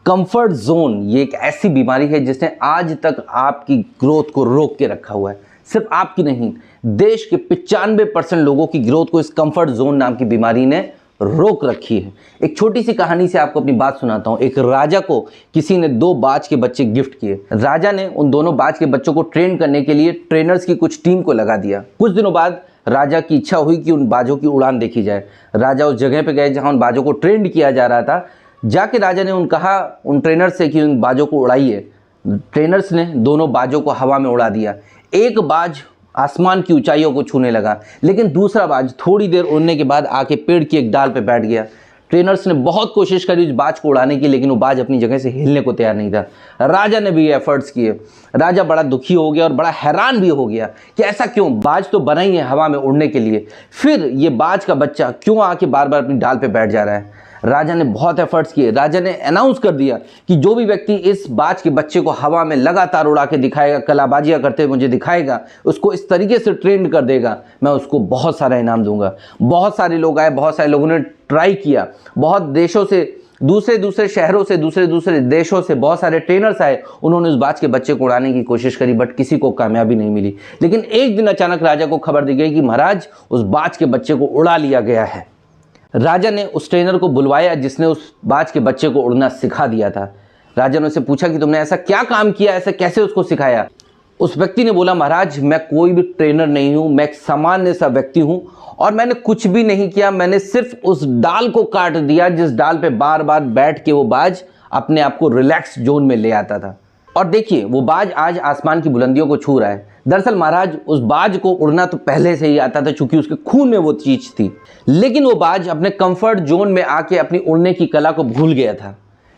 Comfort zone ये एक ऐसी बीमारी है जिसने आज तक आपकी ग्रोथ को रोक के रखा हुआ है। सिर्फ आपकी नहीं, देश के 95% लोगों की ग्रोथ को इस कंफर्ट जोन नाम की बीमारी ने रोक रखी है। एक छोटी सी कहानी से आपको अपनी बात सुनाता हूँ। एक राजा को किसी ने 2 बाज के बच्चे गिफ्ट किए। राजा ने उन दोनों बाज के बच्चों को ट्रेन करने के लिए ट्रेनर्स की कुछ टीम को लगा दिया। कुछ दिनों बाद राजा की इच्छा हुई कि उन बाजों की उड़ान देखी जाए। राजा उस जगह पे गए जहां उन बाजों को ट्रेंड किया जा रहा था। जाके राजा ने उन ट्रेनर्स से कि उन बाजों को उड़ाइए। ट्रेनर्स ने दोनों बाजों को हवा में उड़ा दिया। एक बाज आसमान की ऊंचाइयों को छूने लगा, लेकिन दूसरा बाज थोड़ी देर उड़ने के बाद आके पेड़ की एक डाल पे बैठ गया। ट्रेनर्स ने बहुत कोशिश करी उस बाज को उड़ाने की, लेकिन वो बाज अपनी जगह से हिलने को तैयार नहीं था। राजा ने भी एफर्ट्स किए। राजा बड़ा दुखी हो गया और बड़ा हैरान भी हो गया कि ऐसा क्यों, बाज तो बना ही है हवा में उड़ने के लिए, फिर ये बाज का बच्चा क्यों आके बार बार अपनी डाल पे बैठ जा रहा है। राजा ने बहुत एफर्ट्स किए। राजा ने अनाउंस कर दिया कि जो भी व्यक्ति इस बाज के बच्चे को हवा में लगातार उड़ा के दिखाएगा, कलाबाजियां करते हुए मुझे दिखाएगा, उसको इस तरीके से ट्रेंड कर देगा, मैं उसको बहुत सारा इनाम दूंगा। बहुत सारे लोग आए, बहुत सारे लोगों ने ट्राई किया। बहुत देशों से, दूसरे शहरों से, दूसरे देशों से बहुत सारे ट्रेनर्स आए। उन्होंने उस बाज के बच्चे को उड़ाने की कोशिश करी, बट किसी को कामयाबी नहीं मिली। लेकिन एक दिन अचानक राजा को खबर दी गई कि महाराज उस बाज के बच्चे को उड़ा लिया गया है। राजा ने उस ट्रेनर को बुलवाया जिसने उस बाज के बच्चे को उड़ना सिखा दिया था। राजा ने उससे पूछा कि तुमने ऐसा क्या काम किया, ऐसा कैसे उसको सिखाया। उस व्यक्ति ने बोला, महाराज मैं कोई भी ट्रेनर नहीं हूं, मैं एक सामान्य सा व्यक्ति हूं और मैंने कुछ भी नहीं किया। मैंने सिर्फ उस डाल को काट दिया जिस डाल पे बार बार बैठ के वो बाज अपने आप को रिलैक्स जोन में ले आता था। और देखिए वो बाज आज आसमान की बुलंदियों को छू रहा है। दरअसल महाराज उस बाज को उड़ना तो पहले से ही आता था, क्योंकि उसके खून में वो चीज थी। लेकिन वो बाज अपने कंफर्ट जोन में आके अपनी उड़ने की कला को भूल गया था।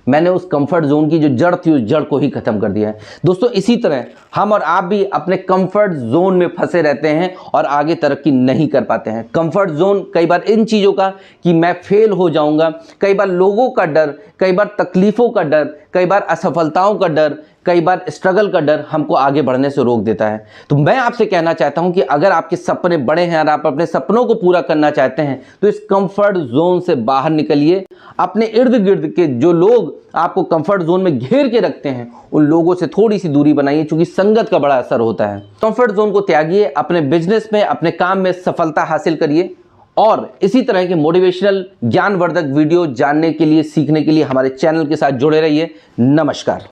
मैंने उस कंफर्ट जोन की जो जड़ थी उस जड़ को ही खत्म कर दिया है। दोस्तों इसी तरह हम और आप भी अपने कंफर्ट जोन में फंसे रहते हैं और आगे तरक्की नहीं कर पाते हैं। कंफर्ट जोन कई बार इन चीज़ों का कि मैं फेल हो जाऊंगा, कई बार लोगों का डर, कई बार तकलीफ़ों का डर, कई बार असफलताओं का डर, कई बार स्ट्रगल का डर हमको आगे बढ़ने से रोक देता है। तो मैं आपसे कहना चाहता हूं कि अगर आपके सपने बड़े हैं और आप अपने सपनों को पूरा करना चाहते हैं तो इस कंफर्ट जोन से बाहर निकलिए। अपने इर्द गिर्द के जो लोग आपको कंफर्ट जोन में घेर के रखते हैं उन लोगों से थोड़ी सी दूरी बनाइए, क्योंकि संगत का बड़ा असर होता है। कंफर्ट जोन को त्यागिए, अपने बिजनेस में, अपने काम में सफलता हासिल करिए। और इसी तरह के मोटिवेशनल ज्ञानवर्धक वीडियो जानने के लिए, सीखने के लिए हमारे चैनल के साथ जुड़े रहिए। नमस्कार।